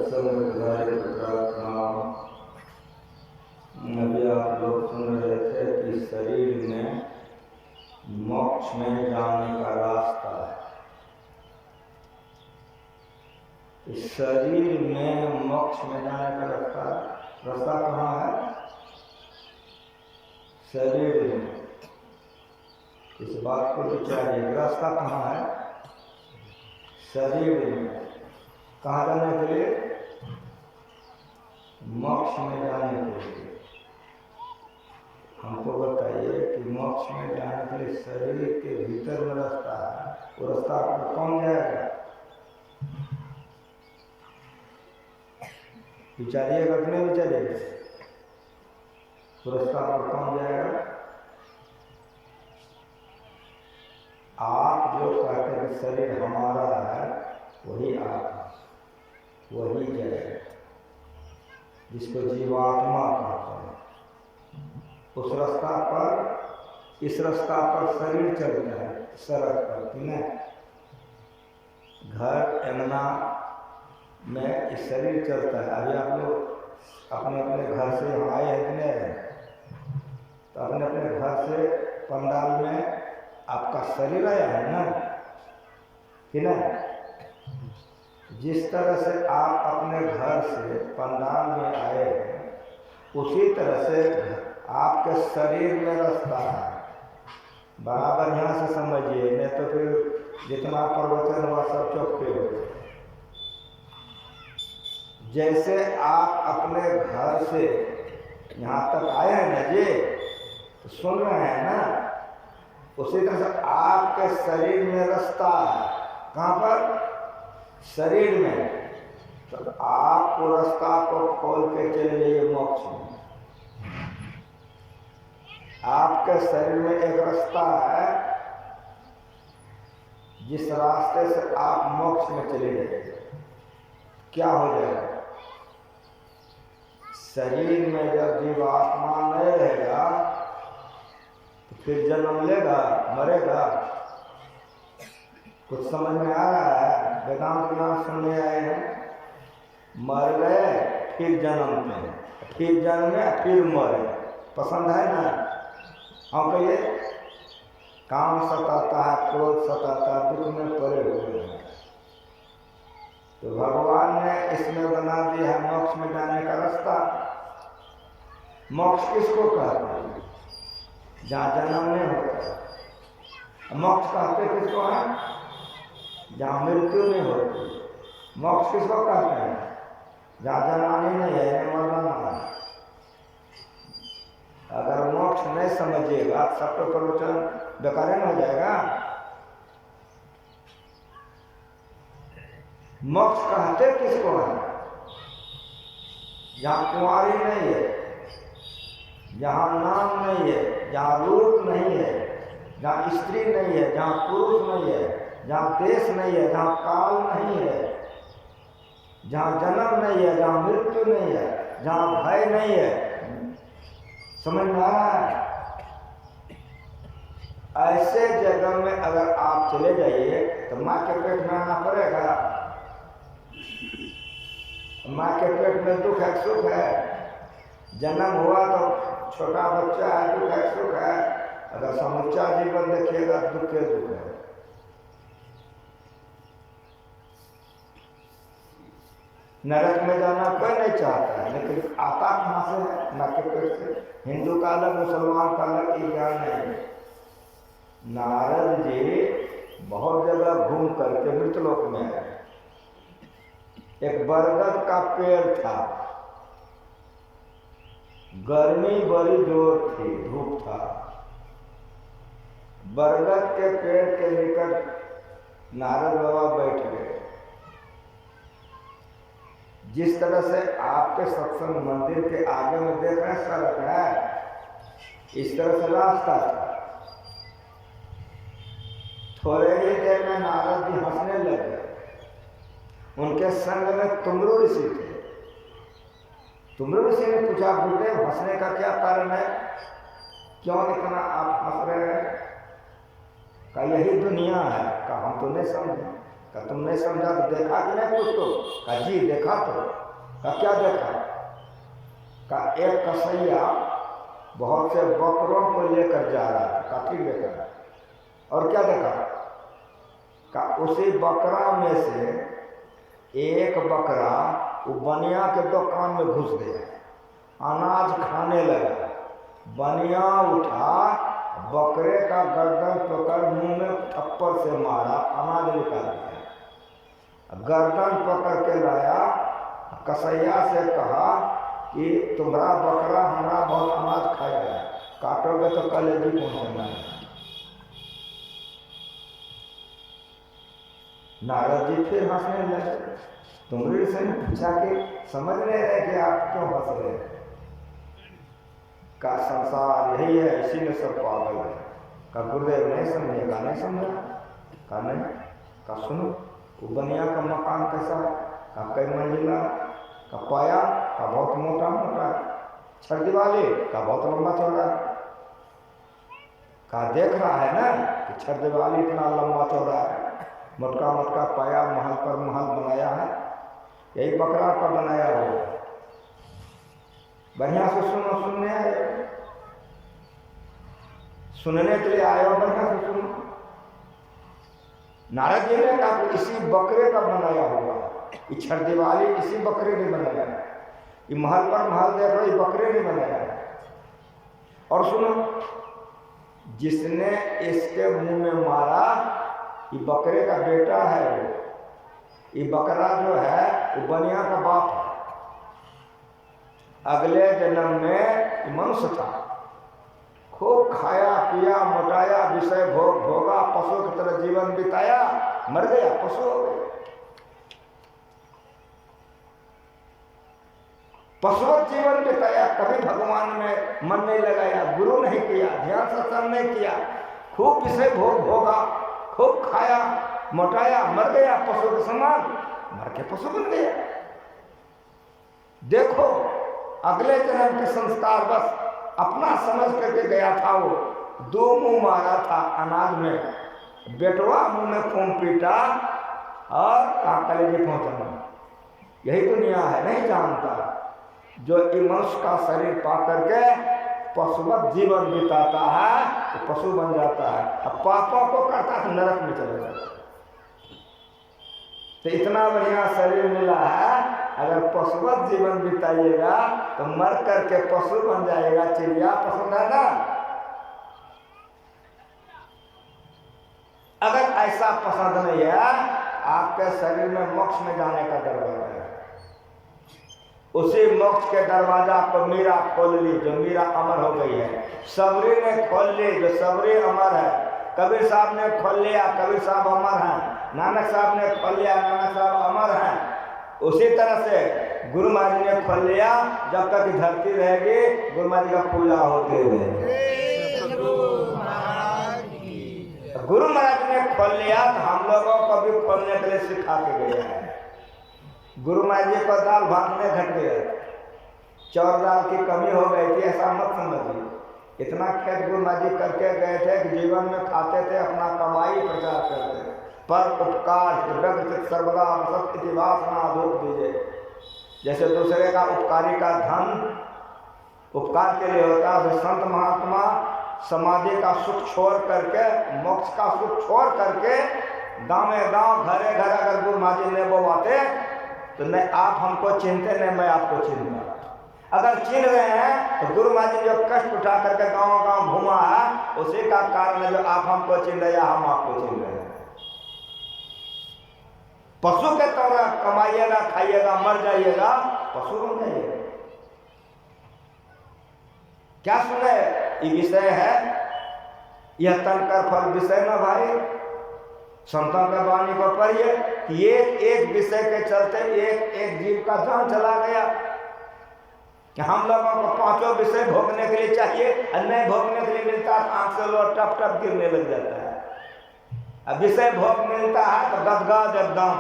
सत्संग प्रार्थना। अभी आप लोग सुन रहे थे कि शरीर में मोक्ष में जाने का रास्ता है। इस शरीर में मोक्ष में जाने का रास्ता कहाँ है? शरीर में। इस बात को विचारिए, रास्ता कहाँ है? शरीर में। कहाँ जाने के लिए? मोक्ष में जाने के लिए। हमको बताइए कि मोक्ष में जाने के लिए शरीर के भीतर में रास्ता है, वो रास्ता पर कौन जाएगा? विचारिएगा कि नहीं विचारिएगा? वो रास्ता पर कौन जाएगा? आप जो कहते हैं कि शरीर हमारा है, वही आप, वही जाएगा, जिसको जीवात्मा कहते हैं। उस रास्ता पर, इस रास्ता पर शरीर चलता है, सड़क पर, कि नहीं? घर अंगना में इस शरीर चलता है। अभी आप लोग अपने अपने घर से यहाँ आए हैं कि नहीं? तो अपने अपने घर से पंडाल में आपका शरीर आया है ना, कि नहीं? जिस तरह से आप अपने घर से पंडाल में आए हैं, उसी तरह से आपके शरीर में रास्ता है। बराबर यहाँ से समझिए, नहीं तो फिर जितना प्रवचन हुआ सब चौके हो। जैसे आप अपने घर से यहाँ तक आए हैं ना जी, तो सुन रहे हैं ना, उसी तरह से आपके शरीर में रास्ता है। कहाँ पर? शरीर में। तो आप वो रास्ता को खोल के चले जाइए मोक्ष में। आपके शरीर में एक रास्ता है, जिस रास्ते से आप मोक्ष में चले जाइए। क्या हो जाएगा? शरीर में जब जीवात्मा नहीं रहेगा तो फिर जन्म लेगा, मरेगा? कुछ समझ में आ रहा है? वेदांत ज्ञान सुनने आए हैं, मर गए फिर जन्म में, फिर जन्मे फिर मरे। पसंद है ना? हाँ कहिए। काम सताता है, क्रोध सताता है, दुख में पड़े हुए हैं। तो भगवान ने इसमें बना दिया है मोक्ष में जाने का रास्ता। मोक्ष किसको कहते हैं? जहाँ जन्म नहीं होता। मोक्ष कहते किसको है? जहाँ मृत्यु नहीं होती। मोक्ष किसको कहते हैं? जहाँ जन्मानी नहीं है, मरना है। अगर मोक्ष नहीं समझिएगा सब तो प्रवचन बेकार नहीं हो जाएगा। मोक्ष कहते किसको है? जहाँ कुंवारी नहीं है, जहाँ नाम नहीं है, जहाँ रूप नहीं है, जहाँ स्त्री नहीं है, जहाँ पुरुष नहीं है, जहाँ देश नहीं है, जहाँ काल नहीं है, जहाँ जन्म नहीं है, जहाँ मृत्यु नहीं है, जहाँ भय नहीं है। समझ में आ रहा है? ऐसे जगह में अगर आप चले जाइए तो माँ के पेट में आना पड़ेगा। माँ के पेट में दुख है, सुख है। जन्म हुआ तो छोटा बच्चा है, दुख है, सुख है। अगर समुच्चा जीवन देखिएगा, दुख के दुख है। नरक में जाना कोई नहीं चाहता है, लेकिन आता कहाँ से है? माँ के पेट से। हिंदू का अलग, मुसलमान का अलग, ये ज्ञान नहीं है। नारद जी बहुत जगह घूम करके मृतलोक में आए। एक बरगद का पेड़ था, गर्मी बड़ी जोर थी, धूप था। बरगद के पेड़ के निकट नारद बाबा बैठ गए। जिस तरह से आपके सत्संग मंदिर के आगे में देख रहे हैं सड़क है, इस तरह से रास्ता था। थोड़े ही देर में नारद जी हंसने लगे। उनके संग में तुमरू ऋषि थे। तुमरू ऋषि ने पूछा, बूढ़े हंसने का क्या कारण है? क्यों इतना आप हंस रहे हैं? का यही दुनिया है? का हम तो नहीं समझे। का तुम नहीं समझा तो देखा कि नहीं कुछ? तो का जी देखा। तो का क्या देखा? का एक कसैया बहुत से बकरों को लेकर जा रहा था, काफी लेकर। और क्या देखा? का उसी बकरा में से एक बकरा वो बनिया के दुकान में घुस गया, अनाज खाने लगा। बनिया उठा, बकरे का गर्दन पकड़ मुंह में थप्पड़ से मारा, अनाज निकाल दिया। गर्दन पकड़ के लाया, कसैया से कहा कि तुम्हारा बकरा हमारा बहुत अनाज खाया है, काटोगे तो कलेजी पहुंचना है। नारद जी फिर हंसने लगे। तुमरे से पूछा कि समझ नहीं रहे कि आप क्यों हंस रहे हैं? का संसार यही है, इसी में सब पागल है। का गुरुदेव नहीं समझे? का नहीं समझा? का नहीं? का सुनो, वो बनिया का मकान कैसा है? का कई मंजिला? का पाया? का बहुत मोटा मोटा? छड़ दीवाली? का बहुत लंबा चौड़ा? का देख रहा है ना कि छड़ दीवाली इतना लंबा चौड़ा है, मोटका मोटका पाया, महल पर महल बनाया है। यही बकरा का बनाया हो। बढ़िया से सुनो, सुनने आए, सुनने के लिए आए हो, बढ़िया से सुनो। नारद जी ने कहा इसी बकरे का बनाया हुआ, ये छड़ दीवाली इसी बकरे ने बनाया है। ये महल पर महल देख रहे, ये बकरे ने बनाया है। और सुनो, जिसने इसके मुंह में मारा ये बकरे का बेटा है। वो ये बकरा जो है वो बनिया का बाप है। अगले जन्म में मनुष्य था, खूब खाया पिया, मोटाया, विषय भोग भोगा, पशु की तरह जीवन बिताया, मर गया, पशु हो गया। पशुवत जीवन बिताया, कभी भगवान में मन नहीं लगाया, गुरु नहीं किया, ध्यान सत्संग नहीं किया, खूब विषय भोग भोगा, खूब खाया मोटाया, मर गया, पशु के समान, मर के पशु बन गया। देखो अगले जन्म के संस्कार बस अपना समझ करके गया था। वो दो मुंह मारा था अनाज में, बेटवा मुंह में खून पीटा और कलेजे पहुंचाना। यही दुनिया है, नहीं जानता। जो मनुष्य का शरीर पा करके पशुवत जीवन बिताता है तो पशु बन जाता है, अब पापों को करता तो नरक में चले जाता है। तो इतना बढ़िया शरीर मिला है, अगर पशुवत जीवन बिताइएगा तो मर करके पशु बन जाएगा। चिड़िया पसंद है ना? अगर ऐसा पसंद नहीं है, आपके शरीर में मोक्ष में जाने का दरवाजा है। उसी मोक्ष के दरवाजा को मीरा खोल ली, जो मीरा अमर हो गई है। सबरी ने खोल ली, जो सबरी अमर है। कबीर साहब ने खोल लिया, कबीर साहब अमर हैं। नानक साहब ने खोल लिया, नानक साहब अमर हैं। उसी तरह से गुरु महाराज ने खोल लिया, जब तक धरती रहेगी गुरु महाराज का पूजा होते हुए। गुरु महाराज ने खोल लिया तो हम लोगों को भी खोलने के लिए सिखा के गया है। गुरु महाराज जी को दाल भात में घट गया, चावल दाल की कमी हो गई थी, ऐसा मत समझिए। इतना खेत गुरु महाराज जी करके गए थे कि जीवन में खाते थे, अपना कमाई प्रचार करते थे। पर उपकार सर्वदा सत्य वासना धोख दीजिए। जैसे दूसरे का उपकारी का धन उपकार के लिए होता है, तो संत महात्मा समाधि का सुख छोड़ करके, मोक्ष का सुख छोड़ करके गाँव में गाँव घरे घर अगर गुरु महाराज जी ने बोवाते तो नहीं आप हमको चिन्हते, नहीं मैं आपको चिन्हता। अगर चिन्ह रहे हैं तो गुरु महाराज जी जो कष्ट उठा करके गाँव गाँव घुमा है, उसी का कारण है जो आप हमको चिन्ह रहे, हम आपको चिन्ह रहे हैं। पशु के तरह कमाइएगा, खाइएगा, मर जाइएगा, पशु बन जाइएगा। क्या सुने? ये विषय है, यह तन कर फल विषय न भाई। संतों के वाणी को पढ़िए कि एक विषय के चलते एक जीव का जान चला गया। कि हम लोगों को पांचों विषय भोगने के लिए चाहिए, और नहीं भोगने के लिए मिलता आंख से लो टप टप गिरने लग जाता है। अब विषय भोग मिलता है तो गदगद एकदम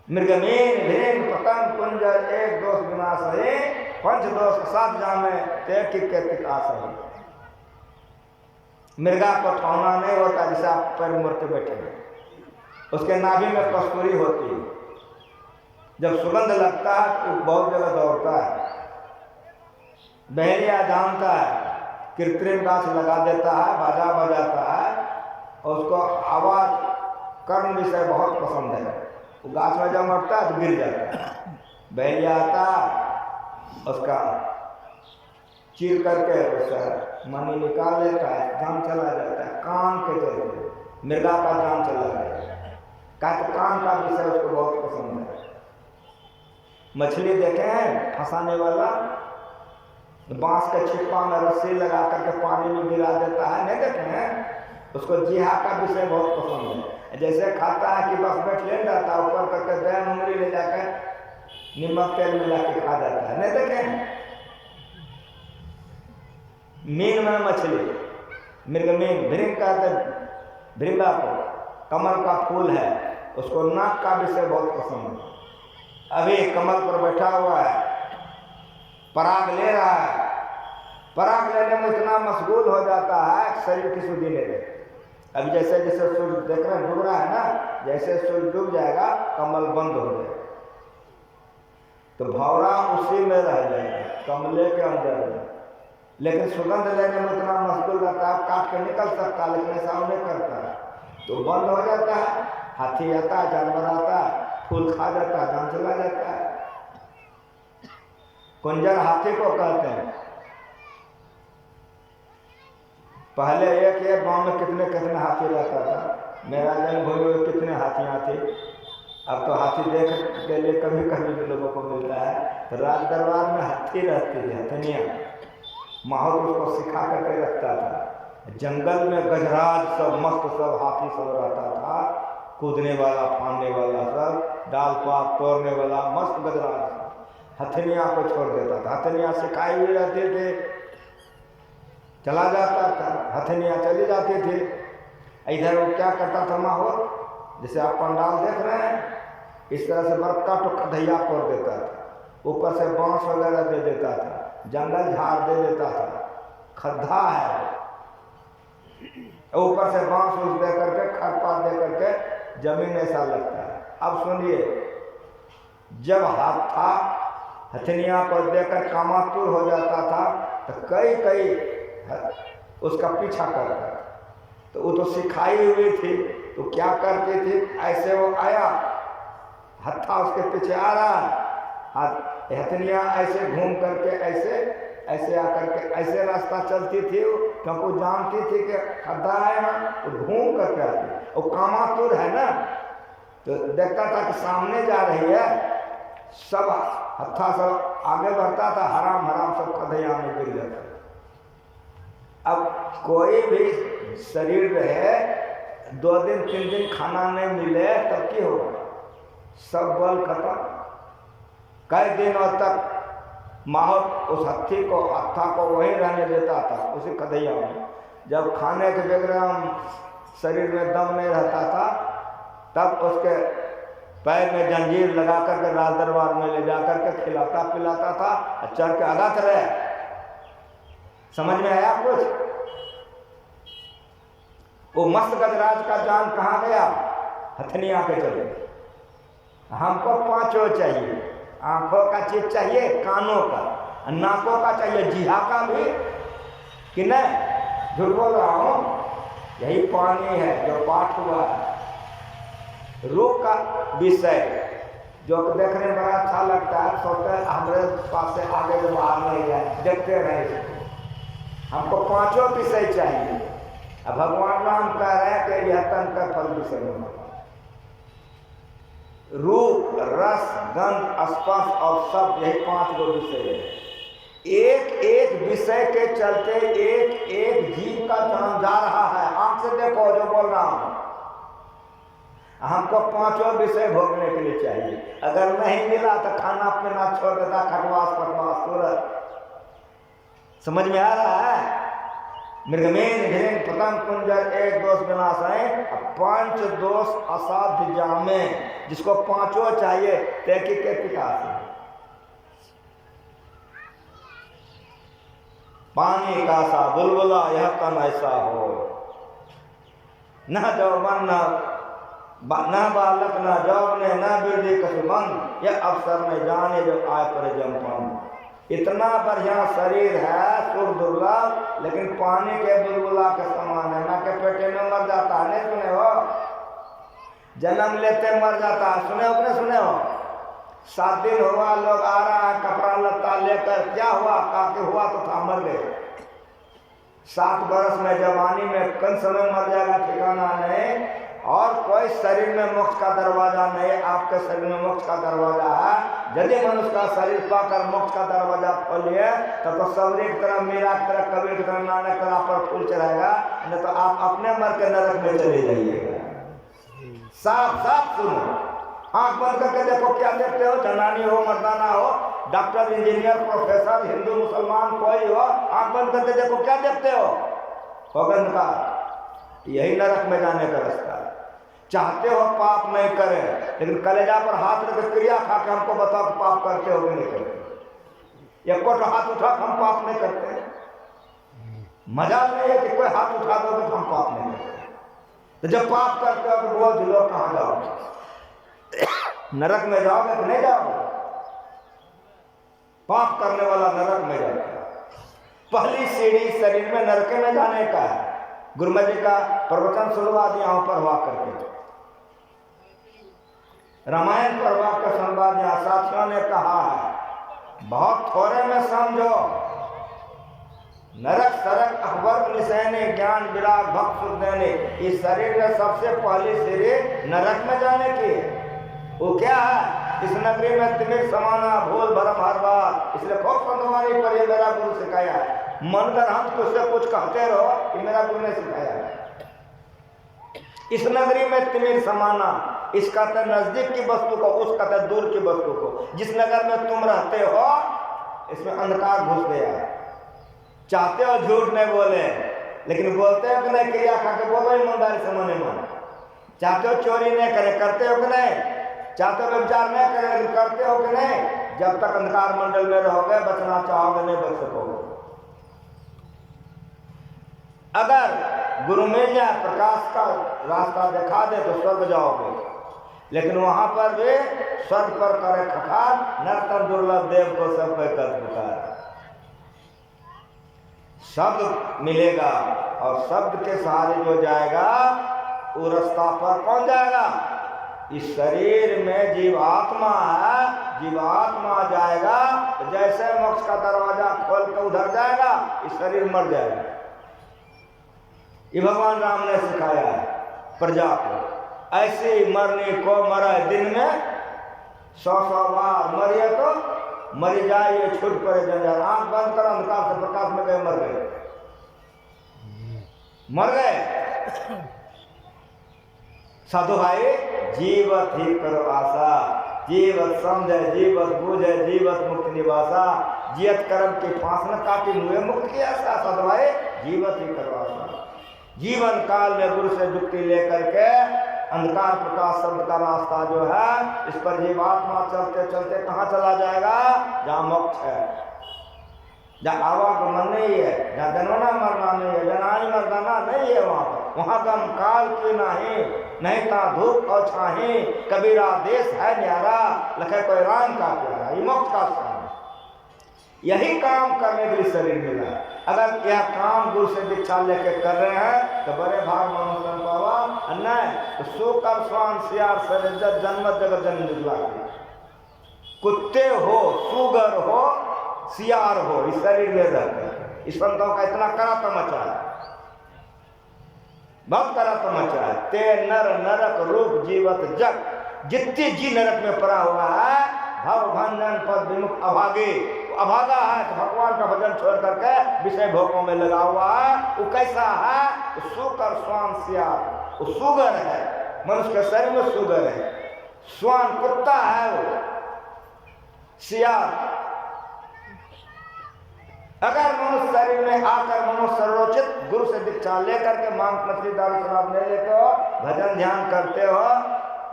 मृगमीन भेंग पतंग कुंजर एक दोष विनाश है, पंच दोष सात जामे ते टिक आस है। मृगा को ठौना नहीं होता जैसे आप पैर मुड़ के बैठे हैं। उसके नाभि में कस्तूरी होती है, जब सुगंध लगता है तो बहुत जगह दौड़ता है। बहरिया जानता है, कृत्रिम गाछ लगा देता है, बाजा बजाता है और उसको आवाज कर्ण विषय बहुत पसंद है। वो गाछ में जब मरता है तो गिर जाता है। बहरिया आता है, उसका चीर करके उसका मनी निकाल लेता है, जान चला जाता है। कान के चलते मृगा का जान चला गया, क्या तो कान का विषय उसको बहुत पसंद है। मछली देखे हैं फंसाने वाला, बांस के छिप्पा में रस्सी लगा करके पानी में गिरा देता है, नहीं देखे हैं? उसको जीहा का विषय बहुत पसंद है। जैसे खाता है कि बस बैठ ले जाता है, ऊपर करके बैन उंगली ले जाकर नमक तेल मिला के खा जाता है, नहीं देखे हैं? मीन में मछली, मृगमीन, भृंग कहते, भृंगा को कमल का फूल है, उसको नाक का विषय बहुत पसंद है। अभी कमल पर बैठा हुआ है, पराग ले रहा है, पराग लेने में इतना मशगूल हो जाता है शरीर की सुधि नहीं रहती। अभी जैसे जैसे सूर्य देख रहे हैं डूब रहा है ना, जैसे सूर्य डूब जाएगा कमल बंद हो जाएगा, तो भौरा उसी में रह जाएगा, कमले के अंदर में। लेकिन सुगंध लेने में इतना मशगूल रहता है, काट के निकल सकता है, लेकिन ऐसा नहीं करता है, तो बंद हो जाता है। हाथी आता है, जानवर आता है, फूल खा जाता है, जान चला जाता है। कुंजर हाथी को कहते हैं। पहले एक गांव में कितने कितने हाथी रहता था, मेरा जन्मभूमि में कितने हाथियां थे। अब तो हाथी देख के लिए कभी कभी भी लोगों को मिलता है। तो राज दरबार में हाथी रहती थी, हथनिया। माहौल उसको सिखा करके रखता था। जंगल में गजराज सब मस्त सब हाथी सब रहता था, कूदने वाला, फाड़ने वाला सब, डाल पात तोड़ने वाला मस्त गजराज हथनिया को छोड़ देता था। हथनिया सिखाई हुई रहते थे, चला जाता था, हथनिया चली जाती थी। इधर वो क्या करता था माहौल, जैसे आप पंडाल देख रहे हैं, इस तरह से बरका तो खदैया तोड़ देता था, ऊपर से बांस वगैरह दे देता था, जंगल झाड़ दे देता था, खद्दा है, ऊपर से बांस उस दे करके खरपात दे करके जमीन ऐसा लगता है। अब सुनिए, जब हाथा हथनिया को देकर कामातुर हो जाता था तो कई कई उसका पीछा करता, तो वो तो सिखाई हुई थी, तो क्या करती थी, ऐसे वो आया, हत्था उसके पीछे आ रहा, हथनिया ऐसे घूम करके ऐसे ऐसे आकर के ऐसे रास्ता चलती थी, क्योंकि वो जानती थी कि खड्डा है ना, तो घूम करके आती। वो कामातुर है ना, तो देखता था कि सामने जा रही है, सब हत्था सब आगे बढ़ता था, हराम हराम सब खदैया में गिर जाता। अब कोई भी शरीर रहे, 2 दिन 3 दिन खाना नहीं मिले तब क्या होगा, सब बल खत्म। कई दिनों तक माहौल उस हत्था को वहीं रहने देता था, उसी खदैया में। जब खाने के बगैर शरीर में दम नहीं रहता था, तब उसके पैर में जंजीर लगा करके राज दरबार में ले जा करके खिलाता पिलाता था, चढ़ के आगा करे। समझ में आया कुछ? वो मस्त गजराज का जान कहाँ गया, हथनिया के चले। हमको 5 चाहिए, आंखों का चीज चाहिए, कानों का, नाकों का चाहिए, जीहा का भी कि नहीं, झूठ बोल रहा हूँ। यही पानी है जो पाठ हुआ है, रूप का विषय जो देखने में बड़ा अच्छा लगता है, सोचते हैं हमारे पास से आगे जो बाहर नहीं जाए, देखते रहे इसको। हमको 5 विषय चाहिए। अब भगवान राम कह रहे हैं कि यह तन का फल विषय होगा, रूप, रस, गंध, स्पर्श और शब्द, यही 5 विषय है। एक एक विषय के चलते एक एक जीव का जान जा रहा है। आंख से देखो जो बोल रहा हूं, हमको 5 विषय भोगने के लिए चाहिए। अगर नहीं मिला तो खाना पीना छोड़ देता, खटवास पटवास तुरंत। समझ में आ रहा है? मृगमेन घृण पतंग कुंजर एक दोष विनाश है, 5 दोष असाध्य जामे। जिसको 5 चाहिए तैकी के पिता से। पानी का सा बुलबुला यह तन ऐसा हो, न जौवन न बालक न जौवने न वृद्धि कसुबंद, यह अवसर में जाने जो आय पर जमपन। इतना बढ़िया शरीर है सुख दुर्लभ, लेकिन पानी के बुलबुला के समान है, ना के पेटे में मर जाता है। नहीं सुने हो? जन्म लेते मर जाता है, सुने हो कि नहीं सुने हो? 7 दिन हुआ लोग आ रहा है कपड़ा लत्ता लेकर, क्या हुआ? काके हुआ तो था, मर गए। 7 बरस में जवानी में कौन समय मर जाएगा ठिकाना नहीं। और कोई शरीर में मोक्ष का दरवाजा नहीं, आपके शरीर में मोक्ष का दरवाजा है। यदि मनुष्य का शरीर पाकर मोक्ष का दरवाजा खोलिए तो सबरी की तरह, मीरा की तरह, कबीर की तरह, नानक की तरह पर फूल चढ़ाएगा, नहीं तो आप अपने मर के नरक में चले जाइएगा। साफ साफ सुनो, आंख बंद करके देखो, क्या देखते हो? जनानी हो, मर्दाना हो, डॉक्टर, इंजीनियर, प्रोफेसर, हिंदू मुसलमान कोई हो, आंख बंद करके देखो, क्या देखते हो? होगन का यही नरक में जाने का रास्ता है। चाहते हो पाप नहीं करें, लेकिन कलेजा पर हाथ रख क्रिया खा के हमको बताओ कि पाप करते हो कि नहीं करते। एक को हाथ उठा हम पाप नहीं करते। मजा नहीं है कि कोई हाथ उठा दो तो हम पाप नहीं करते। तो जब पाप करते हो तो बोल दिलो कहाँ जाओगे? नरक में जाओगे कि नहीं जाओगे? पाप करने वाला नरक में जाता है। पहली सीढ़ी शरीर में नरक में जाने का है। गुरुमा जी का प्रवचन शुरुआत यहाँ पर हुआ करके, रामायण प्रभाव का संवाद यहाँ साथियों ने कहा है, बहुत थोड़े में समझो। नरक सरक अकबर निशाने ज्ञान विराग भक्त सुख देने, इस शरीर में सबसे पहली सीढ़ी नरक में जाने की। वो क्या है? इस नगरी में तिमिर समाना भूल भरम हर बार, इसलिए खूब संतवानी पर ये मेरा गुरु सिखाया है। मन कर हम तुझसे कुछ कहते रहो, ये मेरा गुरु ने सिखाया है। इस नगरी में तिमिर समाना, इस कहते नजदीक की वस्तु को, उस कहते दूर की वस्तु को। जिस नगर में तुम रहते हो इसमें अंधकार घुस गया है। चाहते हो झूठ नहीं बोले, लेकिन बोलते हो कि नहीं? क्रिया खा के बोलो ईमानदारी से मने मन। चाहते हो चोरी नहीं करे, करते हो कि नहीं? चाहते हो व्यभिचार नहीं करे, लेकिन करते हो कि नहीं? जब तक अंधकार मंडल में रहोगे, बचना चाहोगे नहीं बच सकोगे। अगर गुरु मिल जाए, प्रकाश का रास्ता दिखा दे तो स्वर्ग जाओगे, लेकिन वहां पर भी स्वर्ग पर करे खखार, नर्तन दुर्लभ देव को सब पे कर पुकार। शब्द मिलेगा और शब्द के सहारे जो जाएगा वो रास्ता पर कौन जाएगा? इस शरीर में जीवात्मा है, जीवात्मा जाएगा तो जैसे मोक्ष का दरवाजा खोल के उधर जाएगा, इस शरीर मर जाएगा। ये भगवान राम ने सिखाया है प्रजा को। ऐसे मरने को मरे दिन में 100 बार मरिए तो मरी जाइए, छूट पड़े जंजाल। आंख बंद कर, अंधकार से प्रकाश में गए, मर गए, मर गए। साधु भाई, जीवत ही करो आशा, जीवत समझे, जीवत बूझे, जीवत मुक्ति निवासा, जियत कर्म की फांस न काटी मुए मुक्त की आशा। साधु भाई, जीवत ही करो आशा। जीवन काल में गुरु से युक्ति लेकर के अंधकार प्रकाश शब्द का रास्ता जो है, इस पर जीवात्मा चलते चलते कहाँ चला जाएगा? जहाँ मोक्ष है, जहाँ आवागमन नहीं है, जहाँ जनना मरना नहीं है, जनानी मरदाना नहीं है। वहाँ गम काल की नहीं ता धूप और छाही, कबीरा देश है न्यारा, लखे कोई राम का प्यारा। ये मोक्ष का स्थान है। यही काम करने के लिए शरीर मिला। अगर यह काम गुरु से दीक्षा लेके कर रहे हैं तो बड़े भाग मनुष्य पावा, नहीं तो सुकर स्वान सियार सरिज्जत जन्मत जगत जन्म जुआ। कुत्ते हो, सुगर हो, सियार हो, इस शरीर में रहते। इस संतों का इतना कड़ा तमचा है, बहुत कड़ा तमचा है। ते नर नरक रूप जीवत जग, जितनी जी नरक में पड़ा हुआ है, भव भंजन पद विमुख अभागे, अभागा है तो भगवान का भजन छोड़ करके विषय भोगों में लगा हुआ है। वो कैसा है? वो सुकर स्वान सियार, वो सुगर है, मनुष्य के शरीर में सुगर है। स्वान कुत्ता है, वो सियार। अगर मनुष्य शरीर में आकर मनुष्य सर्वोचित गुरु से दीक्षा लेकर के मांस मछली दारू शराब नहीं लेते हो, भजन ध्यान करते हो,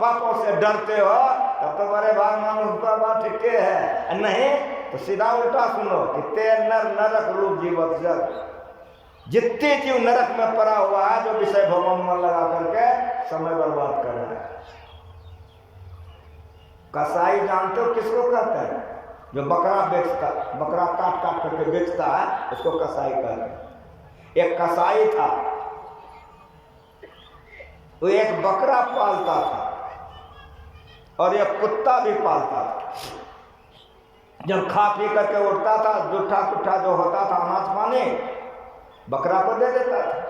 पापों से डरते हो, तब तो बड़े भाग मनुष्य पर बात ठीक है। नहीं तो सीधा उल्टा सुनो कि ते नर नरक रूप जीवत जग, जितने जीव नरक में पड़ा हुआ है जो विषय भोगों में मन लगा करके समय बर्बाद कर रहा है। कसाई जानते हो किसको कहते हैं? जो बकरा बेचता, बकरा काट काट करके बेचता है उसको कसाई कहते हैं। एक कसाई था, वो एक बकरा पालता था और एक कुत्ता भी पालता था। जब खा पी करके उठता था, जूठा कुट्ठा जो होता था अनाज पानी बकरा को दे देता था।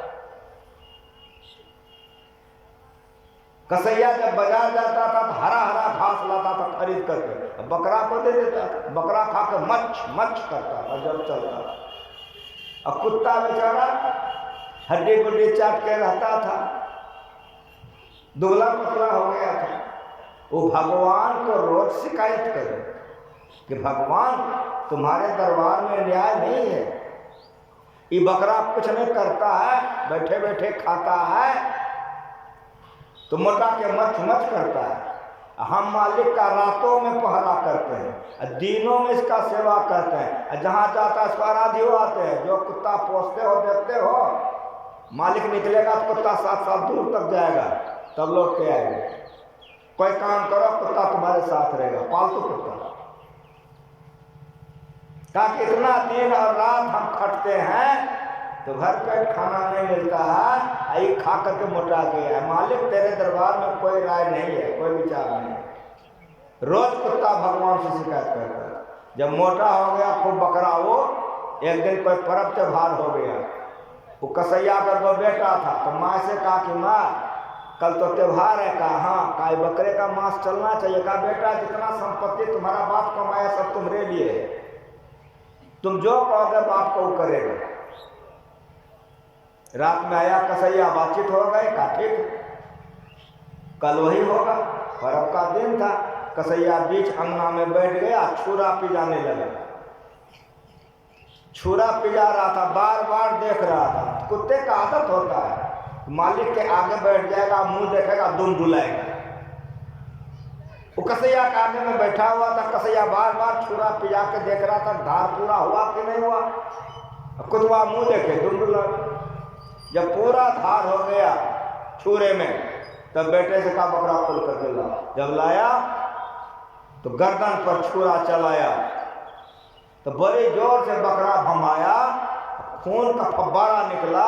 कसैया जब बाजार जाता था तो हरा हरा घास लाता था खरीद करके, बकरा को दे देता था। बकरा खा के मच मच करता था जब चलता था। अब कुत्ता बेचारा हड्डी गुड्डी चाट के रहता था, दुबला पतला हो गया था। वो भगवान को रोज शिकायत करे कि भगवान तुम्हारे दरबार में न्याय नहीं है, ये बकरा कुछ नहीं करता है, बैठे बैठे खाता है तो मोटा के मच मच करता है। हम मालिक का रातों में पहरा करते हैं, दिनों में इसका सेवा करते हैं, जहाँ जाता है इसको आराध्य आते हैं। जो कुत्ता पोसते हो देखते हो, मालिक निकलेगा तो कुत्ता 7 साल दूर तक जाएगा तब लौट के आएगा। कोई काम करो कुत्ता तुम्हारे साथ रहेगा, पालतू कुत्ता। ताकि इतना दिन और रात हम खटते हैं तो घर पे खाना नहीं मिलता है, आई खा करके मोटा गया है। मालिक तेरे दरबार में कोई राय नहीं है, कोई विचार नहीं है। रोज कुत्ता भगवान से शिकायत करता है। जब मोटा हो गया खूब बकरा, वो एक दिन कोई पर्व त्योहार हो गया, वो कसैया कर वो बेटा था तो माँ से कहा कि माँ कल तो त्योहार है। कहा हाँ, का बकरे का मांस चलना चाहिए। कहा बेटा जितना संपत्ति तुम्हारा बाप कमाया सब तुम्हारे लिए है, तुम जो कहोगे बाप को वो करेगा। रात में आया कसैया, बातचीत हो गई, कहा ठीक कल वही होगा। पर्व का दिन था, कसैया बीच अंगना में बैठ गया, छुरा पिजाने लगा। छुरा पिजा रहा था, बार बार देख रहा था। कुत्ते का आदत होता है, मालिक के आगे बैठ जाएगा, मुंह देखेगा, दुम डुलाएगा। वो कसैया के आगे में बैठा हुआ था, कसैया बार बार छुरा पिजा के देख रहा था धार पूरा हुआ कि नहीं हुआ। कुतवा मुंह देखे, दुम डुला। जब पूरा धार हो गया छुरे में तब बेटे से कहा बकरा खोल करके ला। जब लाया तो गर्दन पर छुरा चलाया तो बड़ी जोर से बकरा भमाया, खून का फव्वारा निकला।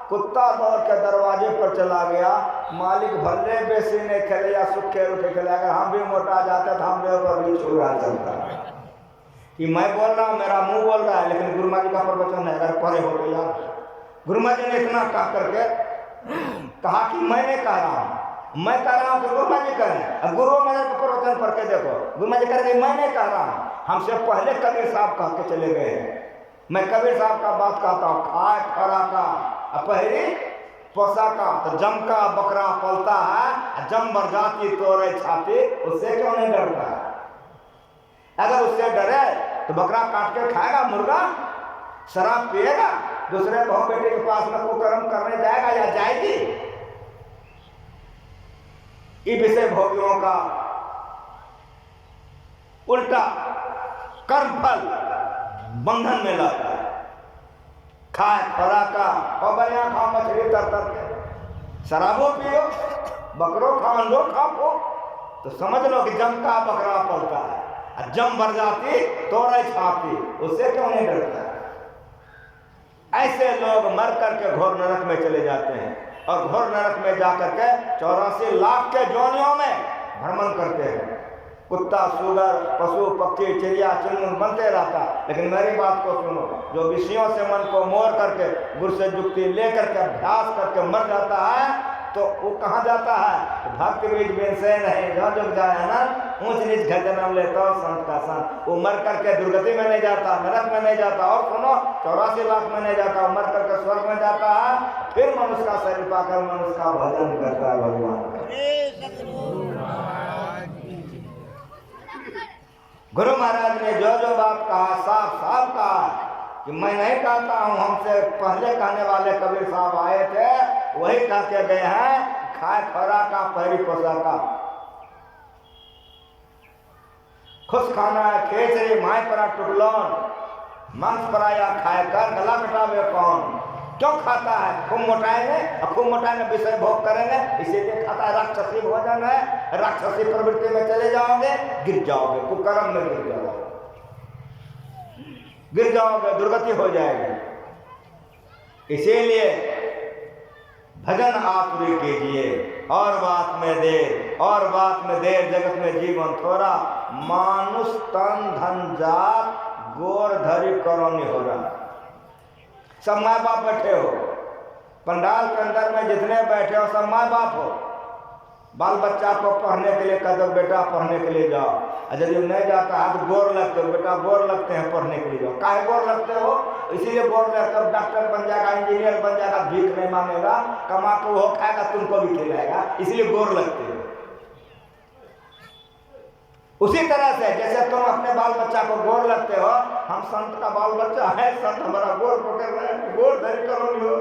कुत्ता दौड़ के दरवाजे पर चला गया। मालिक भले बेसी नहीं खेले या सूखे रूखे खेले, अगर हम भी मोटा जाते तो हम पर भी छुरा चलता कि मैं बोल रहा हूँ, मेरा मुंह बोल रहा है, लेकिन गुरुमा जी का प्रवचन है, अगर पढ़े हो तो याद। गुरुमा जी ने इतना कह करके कहा कि मैं नहीं कह रहा हूँ, मैं कह रहा हूँ कि गुरुमा जी कह रहे हैं। अब गुरु महाराज का प्रवचन पढ़ के देखो, गुरुमा जी कह रहे मैं नहीं कह रहा हूँ, हमसे पहले कबीर साहब कह के चले गए हैं। मैं कबीर साहब का बात कहता हूँ, खाए खरा का पहली पोसा का तो जम का बकरा पलता है, जम बरजाती तोड़े छाती, उससे क्यों नहीं डरता है? अगर उससे डरे तो बकरा काट के खाएगा, मुर्गा शराब पिएगा, दूसरे बहू बेटे के पास में कुकर्म करने जाएगा या जाएगी? इस विषय भोगियों का उल्टा कर्मफल बंधन में लाता है। खाए खरा का और बढ़िया खाओ, मछली तर तर के, शराबो पियो, बकरो खाओ, अंडो खाओ, तो समझ लो कि जम का बकरा पलता है। जम भर जाती तोड़े छाती, उससे क्यों नहीं डरता? ऐसे लोग मर करके घोर नरक में चले जाते हैं और घोर नरक में जाकर के 84 लाख के जोनियों में भ्रमण करते हैं। कुत्ता सुगर पशु पक्षी चिड़िया चुनमुन बनते रहता, लेकिन मेरी बात को सुनो, जो विषयों से मन को मोड़ करके गुरु से युक्ति लेकर के अभ्यास करके मर जाता है तो वो कहाँ जाता है? तो भक्त बीज बिन से नहीं जो जुग जाए ना, ऊंच नीच घर जन्म लेता हो संत का संत। वो मर करके दुर्गति में नहीं जाता, नरक में नहीं जाता, और सुनो 84 लाख में नहीं जाता, मर करके स्वर्ग में जाता है। फिर मनुष्य का शरीर पाकर मनुष्य का भजन करता है भगवान का। गुरु महाराज ने जो जो बात कहा साफ साफ कहा कि मैं नहीं कहता हूँ, हमसे पहले कहने वाले कबीर साहब आए थे वही कह के गए हैं। खाए खरा का पहरी पोसा का, खुश खाना है खेचरी माय परा टुकलौन, मांस पराया खाए कर गला कटावे कौन। क्यों खाता है? खूब मोटाएंगे और खूब मोटाएंगे विषय भोग करेंगे, इसीलिए खाता है। राक्षसी भोजन है, राक्षसी प्रवृत्ति में चले जाओगे, गिर जाओगे, कुकर्म में गिर जाओगे, दुर्गति हो जाएगी। इसीलिए भजन आतुरी कीजिए, और बात में देर, और बात में देर, जगत में जीवन थोड़ा, मानुष तन धन जात गोर धरी करो निहोरा। सब माँ बाप बैठे हो, पंडाल के अंदर में जितने बैठे हो सब माँ बाप हो। बाल बच्चा को पढ़ने के लिए कह दो बेटा पढ़ने के लिए जाओ, और यदि नहीं जाता है तो गोर लगते हो, बेटा गोर लगते हैं पढ़ने के लिए जाओ। काहे गोर लगते हो? इसीलिए गोर लगते हो, डॉक्टर बन जाएगा, इंजीनियर बन जाएगा, भीख नहीं मांगेगा, कमा के वो खाएगा, तुमको भी खिलाएगा, इसलिए गोर लगते हो। उसी तरह से जैसे तुम अपने बाल बच्चा को गोर लगते हो, हम संत का बाल बच्चा है, संत हमारा गोर पकड़ रहे हैं, गोर धरी करो नहीं हो।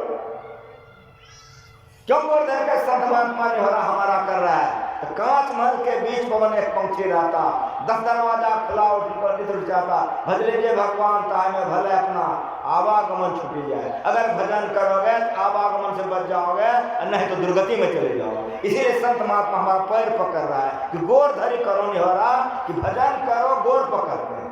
क्यों गोर धर के संत महात्मा नहीं हो रहा हमारा कर रहा है? तो कांच महल के बीच पवन एक पंछी रहता, 10 दरवाजा खुला उठकर निधर जाता, भज लीजिए भगवान ताय में भले अपना आवागमन छुटी जाए। अगर भजन करोगे तो आवागमन से बच जाओगे, नहीं तो दुर्गति में चले जाओगे। इसीलिए संत महात्मा हमारा पैर पकड़ रहा है कि गोर धरी करो नहीं हो रहा, कि भजन करो गोर पकड़ते हैं।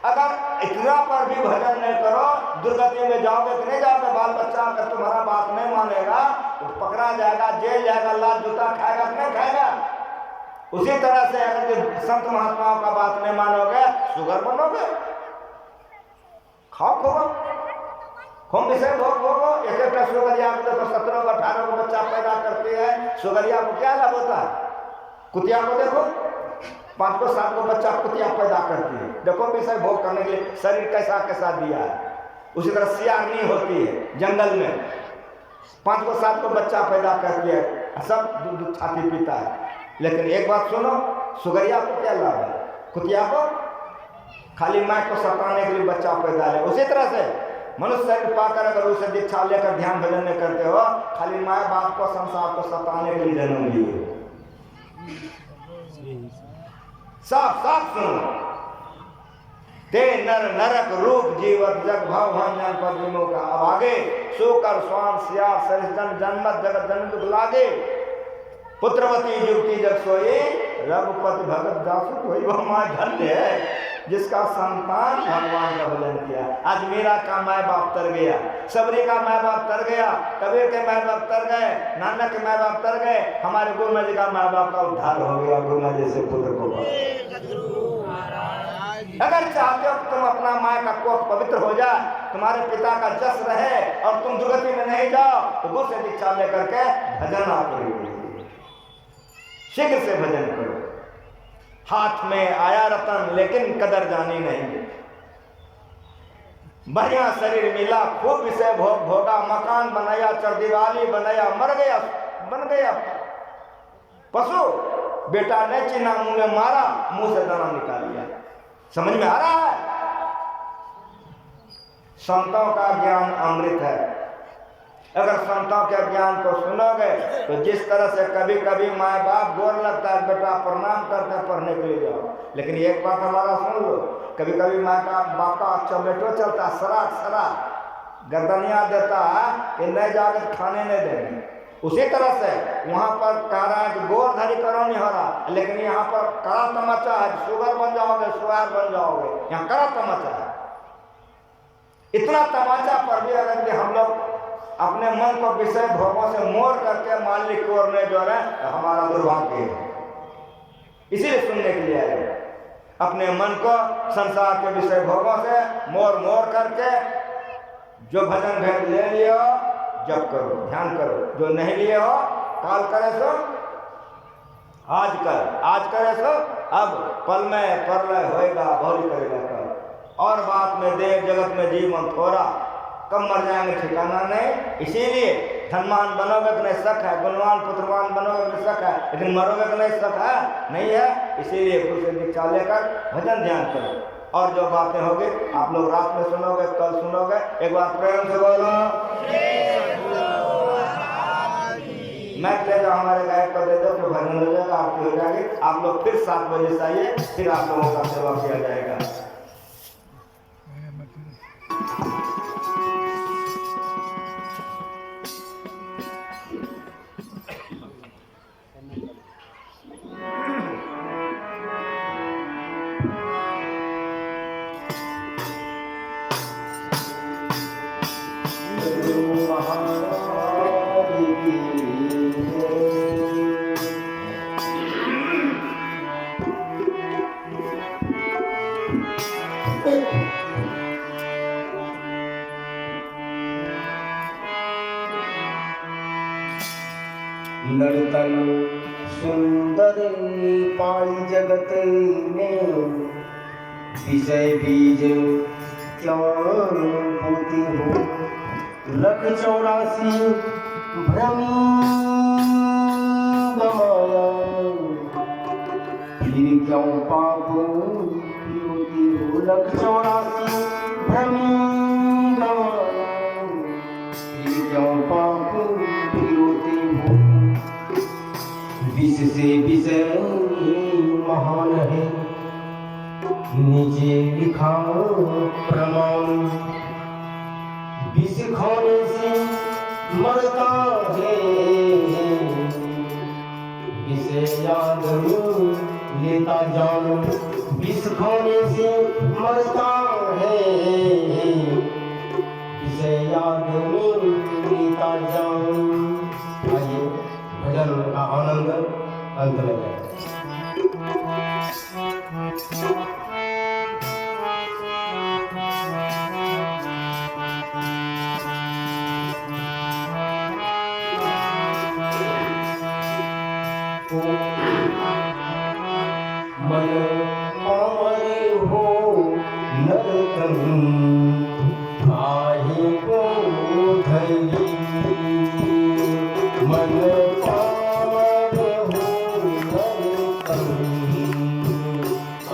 अगर इतना पर भी भजन नहीं करो, दुर्गति में जाओगे कि नहीं जाओगे? बाल बच्चा अगर तुम्हारा बात नहीं मानेगा तो पकड़ा जाएगा, जेल जाएगा, लात जूता खाएगा कि नहीं खाएगा? उसी तरह से अगर संत महात्माओं का बात नहीं मानोगे, शुगर बनोगे, खाओ खोगो, खूब विषय भोग भोगो। एक शुगरिया को देखो 17-18 को बच्चा पैदा करती है, शुगरिया को क्या लाभ होता है? कुतिया को देखो 5-7 को बच्चा कुतिया पैदा करती है, देखो विषय भोग करने के लिए शरीर कैसा कैसा दिया है। उसी तरह सियारनी होती है जंगल में, 5-7 को बच्चा पैदा करती है, सब दूध छाती पीता है। लेकिन एक बात सुनो, सुगरिया को क्या लाभ है? कुतिया को खाली माँ को सताने के लिए बच्चा पैदा है। उसी तरह से मनुष्य शरीर पाकर अगर उसे दीक्षा लेकर ध्यान भजन में करते हो, खाली माँ बाप को संसार को सताने के लिए जन्म लिए। साफ साफ सुनो, ते नर नरक रूप जीवत जग भाव भंजन पद विमुख। अब आगे सोकर स्वान सिया सरिजन जन्मत जगत जन दुख लागे, पुत्रवती युक्ति जग सोई, रघुपति भगत दासु कोई। वह माँ धन्य है जिसका संतान भगवान का भजन किया। आज मीरा का माँ बाप तर गया, सबरी का माँ बाप तर गया, कबीर के माँ बाप तर गए, नानक के माँ बाप तर गए, हमारे गुरुमा जी का माँ बाप का उद्धार हो गया गुरुमा जी से पुत्र को। अगर चाहते हो कि तुम अपना माँ का कोख पवित्र हो जाए, तुम्हारे पिता का जस रहे और तुम दुर्गति में नहीं जाओ, तो गुरु से दीक्षा लेकर के भजन आप शीघ्र से भजन करो। हाथ में आया रतन लेकिन कदर जानी नहीं, बढ़िया शरीर मिला खूब विषय भोग भोगा, मकान बनाया चरदीवाली बनाया, मर गया बन गया पशु, बेटा ने चिन्हा मुंह में मारा, मुंह से दाना निकाल लिया। समझ में आ रहा है? संतों का ज्ञान अमृत है। अगर संतों के ज्ञान को सुनोगे तो जिस तरह से कभी कभी माँ बाप गोर लगता है, बेटा प्रणाम करते हैं पढ़ने के लिए जाओ, लेकिन एक बात हमारा सुन लो, कभी कभी माँ का बाप का चमेटो चलता, सराक गर्दनिया देता है कि नहीं जाके खाने नहीं देंगे। उसी तरह से वहाँ पर कह रहा है कि गोर धरी करो नहीं हो रहा, लेकिन यहाँ पर कड़ा तमाचा है, शुगर बन जाओगे, शुगर बन जाओगे, यहाँ कड़ा तमाचा है। इतना तमाचा पर भी अगर हम लोग अपने मन को विषय भोगों से मोड़ करके मालिक की ओर नहीं जो है, हमारा दुर्भाग्य है। इसीलिए सुनने के लिए आए, अपने मन को संसार के विषय भोगों से मोड़ करके जो भजन भेद ले लियो जप करो, ध्यान करो, जो नहीं लिए हो काल करे सो आज करे सो अब, पल में परलय होएगा बहुरी करेगा कल। और बात में देव जगत में जीवन थोड़ा, कब मर जाएंगे ठिकाना नहीं। इसीलिए धनवान बनोगे कि नहीं शक है, गुणवान पुत्रवान बनोगे कि नहीं शक है, लेकिन मरोगे कि नहीं शक है नहीं है। इसीलिए गुरु से दीक्षा लेकर भजन ध्यान करो, और जो बातें होगी आप लोग रात में सुनोगे, कल सुनोगे। एक बार प्रेम से बोलो। मैच ले जाओ, हमारे गायक को दे दो, तो भजन हो जाएगा, आरती हो जाएगी। आप लोग फिर 7 बजे से आइए, फिर आप लोगों का सेवा किया जाएगा। नर्तन सुंदर पाई जगत में, विषय बीज क्यों होती हो। 184 भ्रमी गमाया, फिर क्यों पाप होती हो। 184 भ्रमी गमाया, फिर क्यों पाप होती हो। विष से विषय महान है, नीचे लिखा प्रमाण। विष खाने से मरता है, विष याद लेता जान। विष खाने से मरता है, विष याद लेता जान। आइए भजन का आनंद अंत में जाए। मन पावरे हो नर्तन, आही को धरी। मन पावरे हो नर्तन,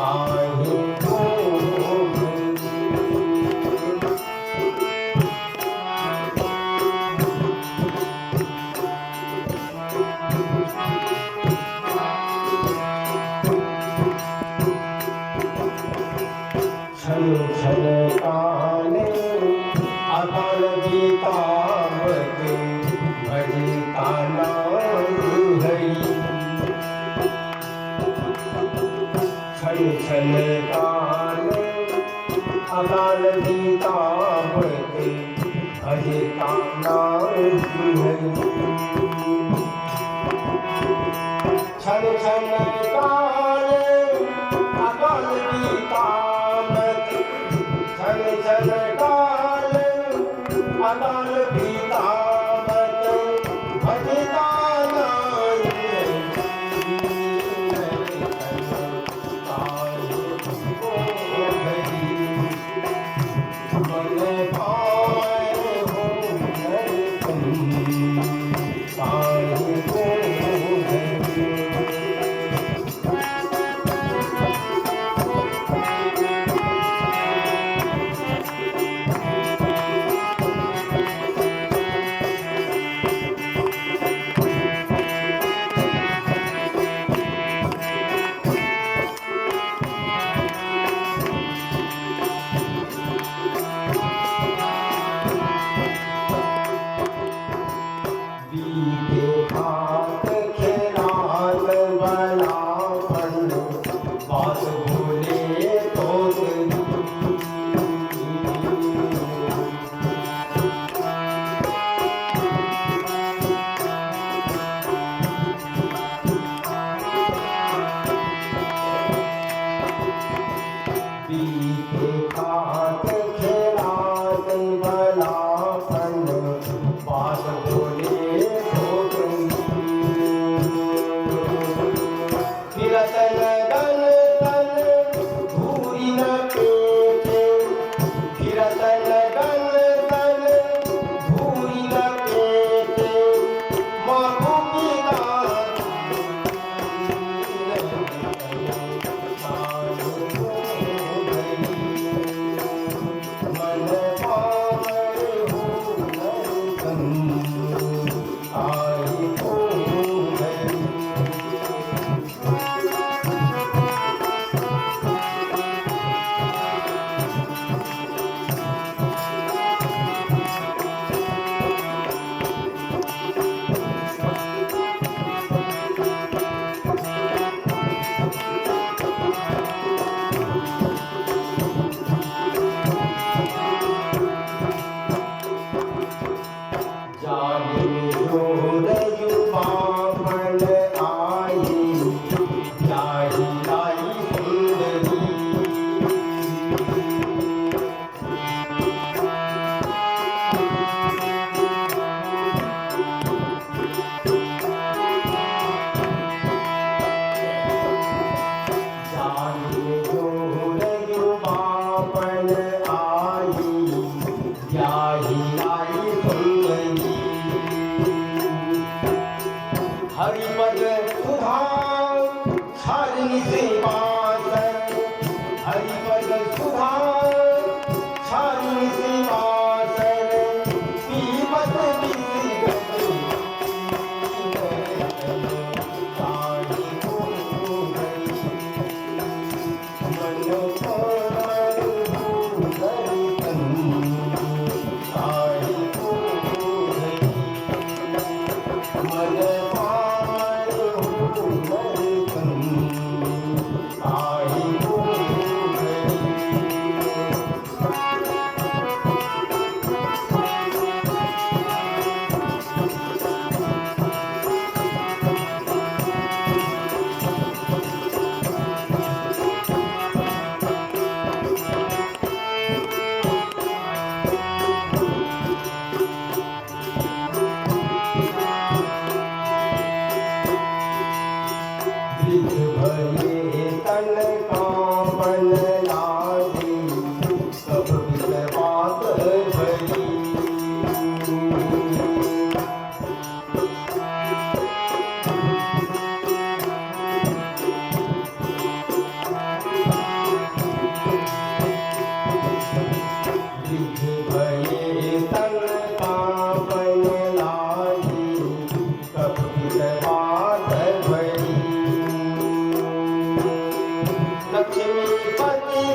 आही को छन छन काले अकाल गीतावत, भजता नाम हरि। छन छन काले अकाल गीतावत, भजता नाम हरि। छन छन काले अकाल गीतावत, छन छन काल अकाल गीतावत, भजता नाम हरि। मन पाए हो नर्तन, आही को धरी। पन लागी सब बित बात भरी विधि भये तन पावन लागी सब बित बात भरी लक्ष्मीपति